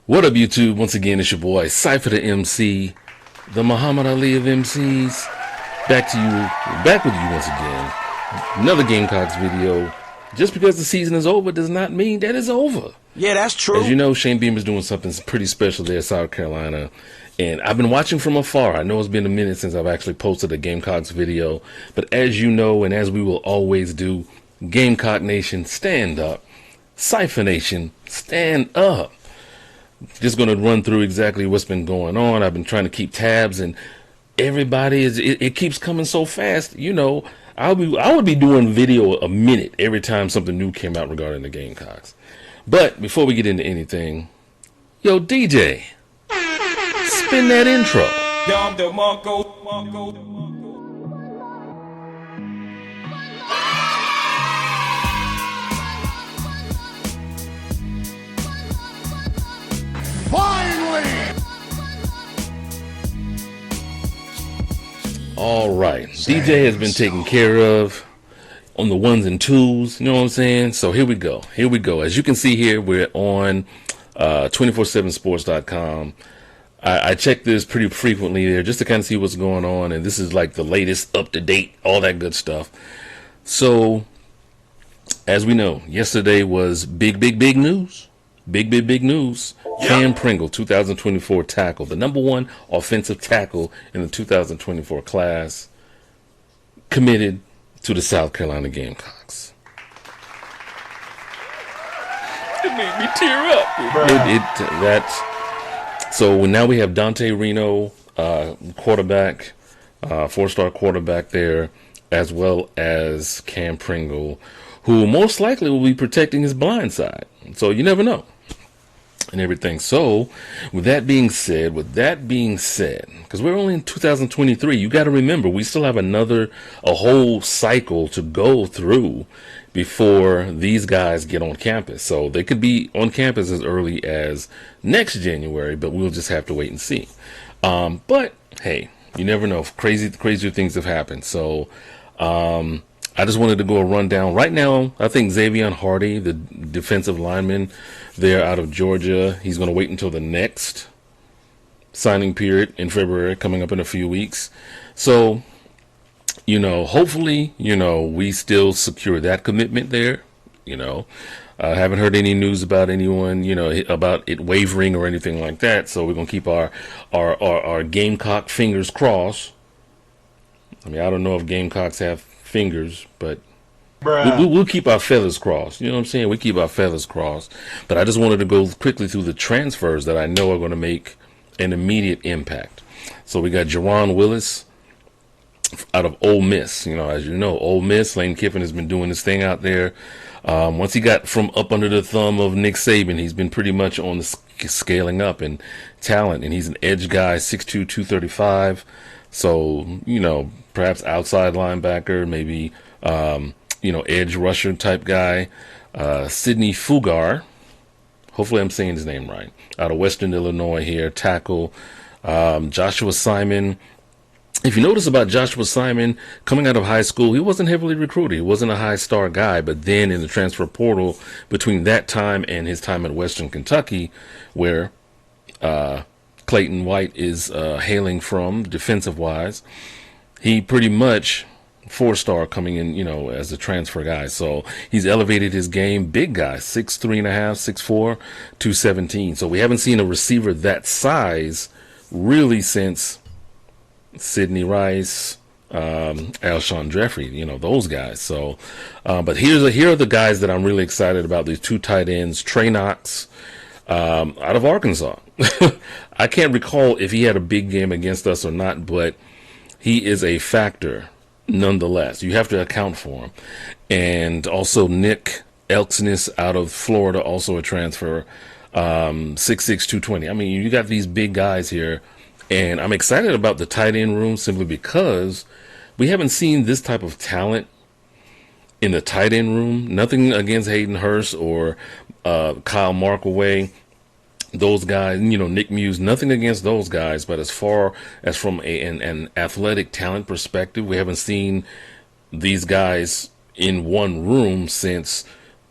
What up, YouTube? Once again, it's your boy Cypher Da MC, the Muhammad Ali of MCs. Back with you once again. Another Gamecocks video. Just because the season is over does not mean that it's over. Yeah, that's true. As you know, Shane Beamer's doing something pretty special there in South Carolina. And I've been watching from afar. I know it's been a minute since I've actually posted a Gamecocks video. But as you know, and as we will always do, Gamecock Nation, stand up. Cypher Nation, stand up. Just going to run through exactly what's been going on. I've been trying to keep tabs, and everybody it keeps coming so fast. You know, I would be doing video a minute every time something new came out regarding the Gamecocks. But before we get into anything, yo DJ, spin that intro. All right, DJ has been taken care of on the ones and twos, you know what I'm saying? So here we go. As you can see here, we're on 247sports.com. I check this pretty frequently there just to kind of see what's going on, and this is like the latest, up-to-date, all that good stuff. So, as we know, yesterday was big news. Big news. Yep. Kam Pringle, 2024 tackle, the #1 offensive tackle in the 2024 class, committed to the South Carolina Gamecocks. It made me tear up. So now we have Dante Reno, quarterback, 4-star quarterback there, as well as Kam Pringle, who most likely will be protecting his blind side. So you never know. And everything. So, with that being said, because we're only in 2023, you got to remember we still have a whole cycle to go through before these guys get on campus. So they could be on campus as early as next January, but we'll just have to wait and see. But hey, you never know. Crazier things have happened. So, I just wanted to go a rundown. Right now, I think Xavier Hardy, the defensive lineman there out of Georgia, he's going to wait until the next signing period in February, coming up in a few weeks. So, you know, hopefully, you know, we still secure that commitment there. You know, I haven't heard any news about anyone, you know, about it wavering or anything like that. So we're going to keep our Gamecock fingers crossed. I mean, I don't know if Gamecocks have fingers, but we'll keep our feathers crossed. You know what I'm saying? We keep our feathers crossed. But I just wanted to go quickly through the transfers that I know are going to make an immediate impact. So we got Jerron Willis out of Ole Miss. You know, as you know, Ole Miss, Lane Kiffin has been doing his thing out there. Once he got from up under the thumb of Nick Saban, he's been pretty much on the scaling up in talent. And he's an edge guy, 6'2", 235. So, you know, perhaps outside linebacker, maybe, you know, edge rusher type guy. Sidney Fugar, hopefully I'm saying his name right, out of Western Illinois here, tackle. Joshua Simon. If you notice about Joshua Simon, coming out of high school, he wasn't heavily recruited. He wasn't a high-star guy, but then in the transfer portal between that time and his time at Western Kentucky, where Clayton White is hailing from, defensive-wise, he pretty much 4-star coming in, you know, as a transfer guy. So he's elevated his game. Big guy, 6'3.5", 6'4", 217. So we haven't seen a receiver that size really since Sidney Rice, Alshon Jeffrey, you know, those guys. So, but here are the guys that I'm really excited about. These 2 tight ends, Trey Knox, out of Arkansas. I can't recall if he had a big game against us or not, but he is a factor nonetheless. You have to account for him. And also Nick Elksnis out of Florida, also a transfer, 6'6", 220. I mean, you got these big guys here, and I'm excited about the tight end room simply because we haven't seen this type of talent in the tight end room. Nothing against Hayden Hurst or Kyle Markaway. Those guys, you know, Nick Muse, nothing against those guys, but as far as from an athletic talent perspective, we haven't seen these guys in one room since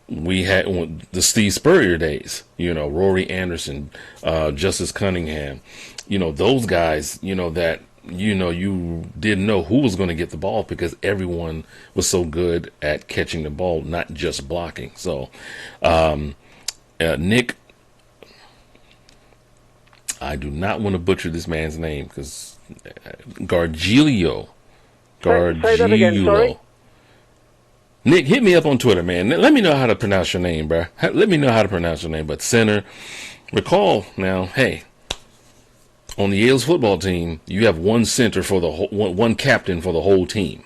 we had the Steve Spurrier days, Rory Anderson, Justice Cunningham, those guys, that, you didn't know who was going to get the ball because everyone was so good at catching the ball, not just blocking. So, Nick, I do not want to butcher this man's name because Gargiulo. Say that again, sorry. Nick, hit me up on Twitter, man. Let me know how to pronounce your name, bro. Let me know how to pronounce your name. But center, recall now, hey, on the Yale's football team, you have one center for the whole, one captain for the whole team.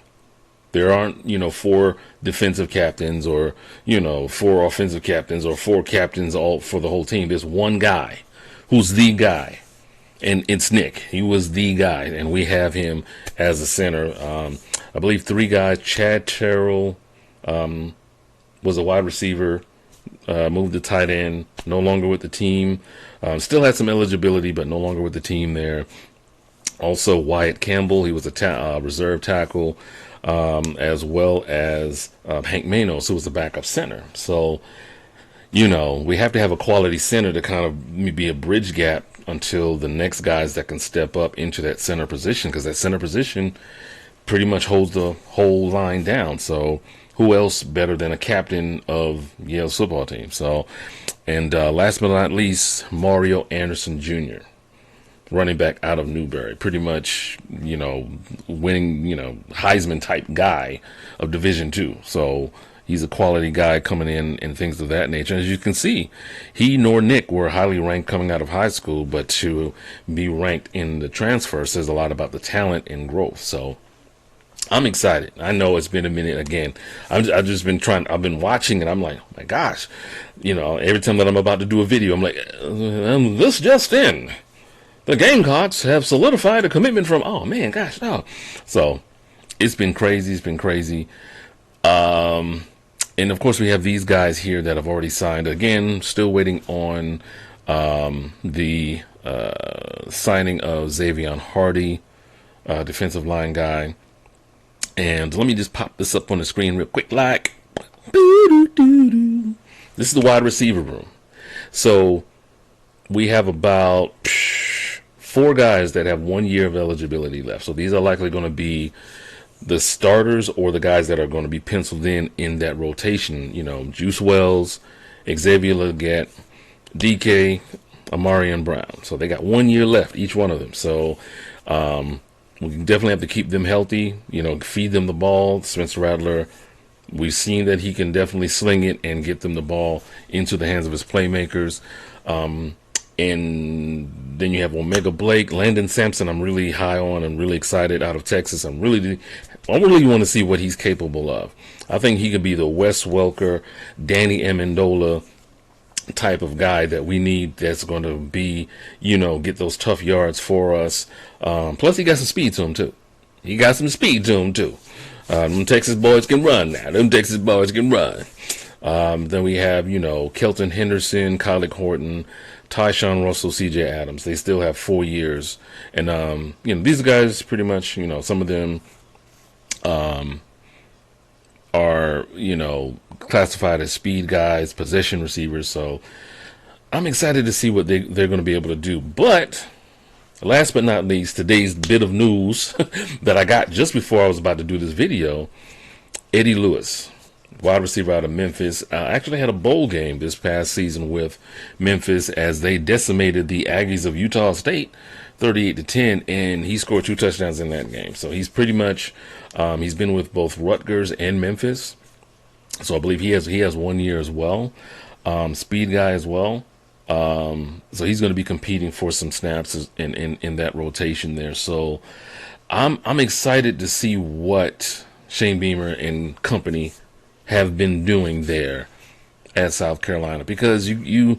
There aren't, 4 defensive captains or, 4 offensive captains or 4 captains all for the whole team. There's one guy who's the guy, and it's Nick. He was the guy, and we have him as a center. I believe 3 guys. Chad Terrell was a wide receiver, moved to tight end, no longer with the team. Still had some eligibility, but no longer with the team there. Also, Wyatt Campbell, he was a reserve tackle, as well as Hank Manos, who was the backup center. So, we have to have a quality center to kind of be a bridge gap until the next guys that can step up into that center position, because that center position pretty much holds the whole line down. So who else better than a captain of Yale's football team? So, and last but not least, Mario Anderson Jr., running back out of Newberry, pretty much, winning, Heisman type guy of Division II. So he's a quality guy coming in and things of that nature. As you can see, he nor Nick were highly ranked coming out of high school, but to be ranked in the transfer says a lot about the talent and growth. So I'm excited. I know it's been a minute again. I've been watching and I'm like, oh my gosh, every time that I'm about to do a video, I'm like, this just in. The Gamecocks have solidified a commitment from, oh man, gosh, no. So it's been crazy. It's been crazy. And of course we have these guys here that have already signed. Again, still waiting on the signing of Xavion Hardy, defensive line guy. And let me just pop this up on the screen real quick. This is the wide receiver room. So we have about 4 guys that have 1 year of eligibility left. So these are likely going to be the starters or the guys that are going to be penciled in that rotation. Juice Wells, Xavier Legette, DK, Amarian Brown. So they got 1 year left, each one of them. So we definitely have to keep them healthy, feed them the ball. Spencer Rattler, we've seen that he can definitely sling it and get them the ball into the hands of his playmakers. And then you have Omega Blake, Landon Sampson. I'm really high on. I'm really excited out of Texas. I really want to see what he's capable of. I think he could be the Wes Welker, Danny Amendola type of guy that we need, that's going to be, get those tough yards for us. Plus he got some speed to him too. Them Texas boys can run now. Then we have, Kelton Henderson, Kylie Horton, Tyshawn Russell, CJ Adams. They still have 4 years. And, these guys pretty much, some of them are, classified as speed guys, possession receivers. So I'm excited to see what they're going to be able to do. But last but not least, today's bit of news that I got just before I was about to do this video, Eddie Lewis, wide receiver out of Memphis, actually had a bowl game this past season with Memphis as they decimated the Aggies of Utah State 38-10, and he scored 2 touchdowns in that game. So he's pretty much, he's been with both Rutgers and Memphis. So I believe he has 1 year as well. Speed guy as well. So he's going to be competing for some snaps in that rotation there. So I'm excited to see what Shane Beamer and company have been doing there at South Carolina, because you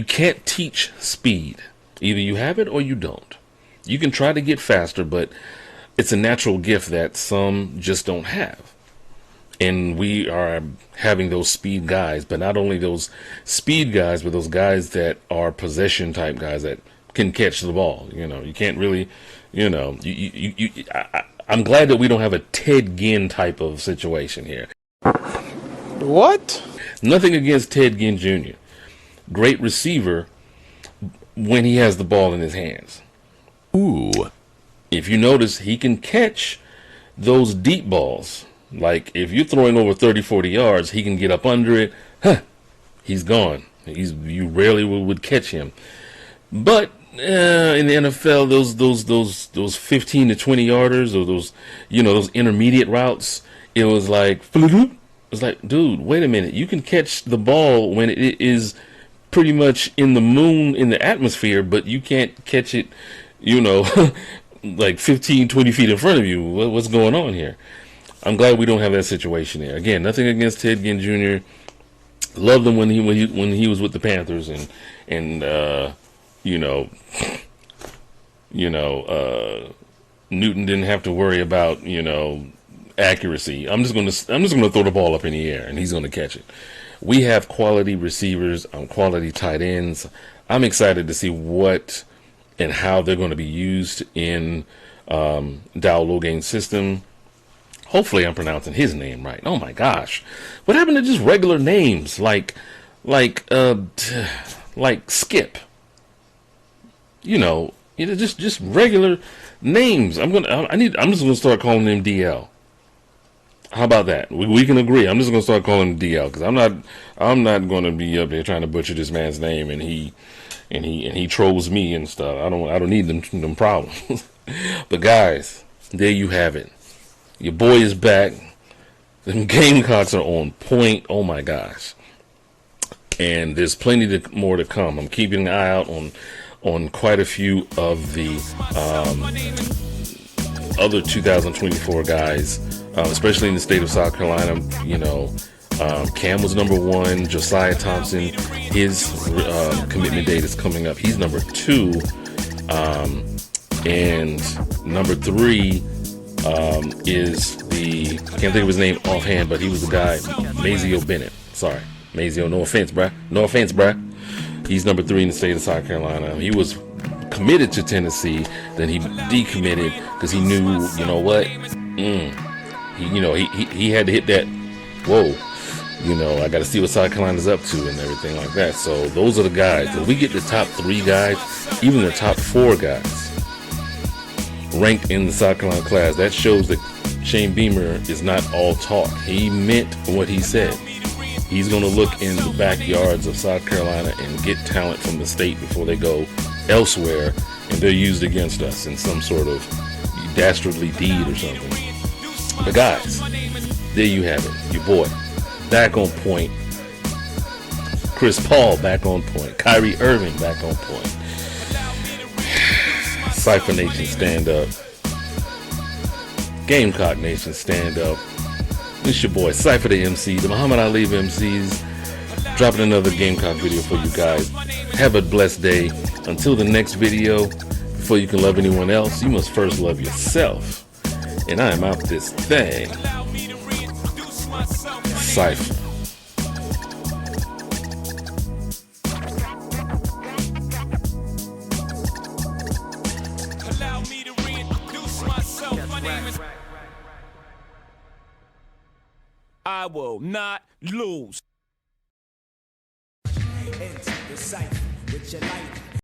can't teach speed. Either you have it or you don't. You can try to get faster, but it's a natural gift that some just don't have. And we are having those speed guys, but not only those speed guys, but those guys that are possession type guys that can catch the ball. You can't really, I'm glad that we don't have a Ted Ginn type of situation here. What? Nothing against Ted Ginn Jr. Great receiver when he has the ball in his hands. Ooh. If you notice, he can catch those deep balls. Like, if you're throwing over 30, 40 yards, he can get up under it. He's gone. You rarely would catch him. But in the NFL, those 15 to 20 yarders, or those intermediate routes, it was like, dude, wait a minute. You can catch the ball when it is pretty much in the atmosphere, but you can't catch it, like 15, 20 feet in front of you. What's going on here? I'm glad we don't have that situation there. Again, nothing against Ted Ginn Jr. Loved him when he was with the Panthers, and Newton didn't have to worry about accuracy. I'm just gonna throw the ball up in the air and he's gonna catch it. We have quality receivers, quality tight ends. I'm excited to see what and how they're going to be used in Dow Logain's system. Hopefully I'm pronouncing his name right. Oh my gosh. What happened to just regular names like Skip? Just regular names. I'm just gonna start calling him DL. How about that? We can agree. I'm just gonna start calling him DL because I'm not gonna be up there trying to butcher this man's name and he trolls me and stuff. I don't need them problems. But guys, there you have it. Your boy is back. The Gamecocks are on point. Oh my gosh. And there's plenty more to come. I'm keeping an eye out on quite a few of the other 2024 guys, especially in the state of South Carolina. Cam was number 1. Josiah Thompson, his commitment date is coming up. He's number 2. And number 3 is I can't think of his name offhand, but he was the guy, Mazio Bennett. Sorry, Mazio, no offense, bruh. He's number 3 in the state of South Carolina. He was committed to Tennessee, then he decommitted because he knew, he had to hit that, I got to see what South Carolina's up to and everything like that. So those are the guys. If we get the top 3 guys, even the top 4 guys ranked in the South Carolina class, that shows that Shane Beamer is not all talk. He meant what he said. He's going to look in the backyards of South Carolina and get talent from the state before they go elsewhere and they're used against us in some sort of dastardly deed or something. But guys, there you have it. Your boy back on point. Chris Paul back on point. Kyrie Irving back on point. Cypher Nation, stand up. Gamecock Nation, stand up. It's your boy Cypher Da MC, the Muhammad Ali of MCs, dropping another Gamecock video for you guys. Have a blessed day. Until the next video, before you can love anyone else, you must first love yourself. And I am out this thing. Cypher. I will not lose. Into the cypher with your light.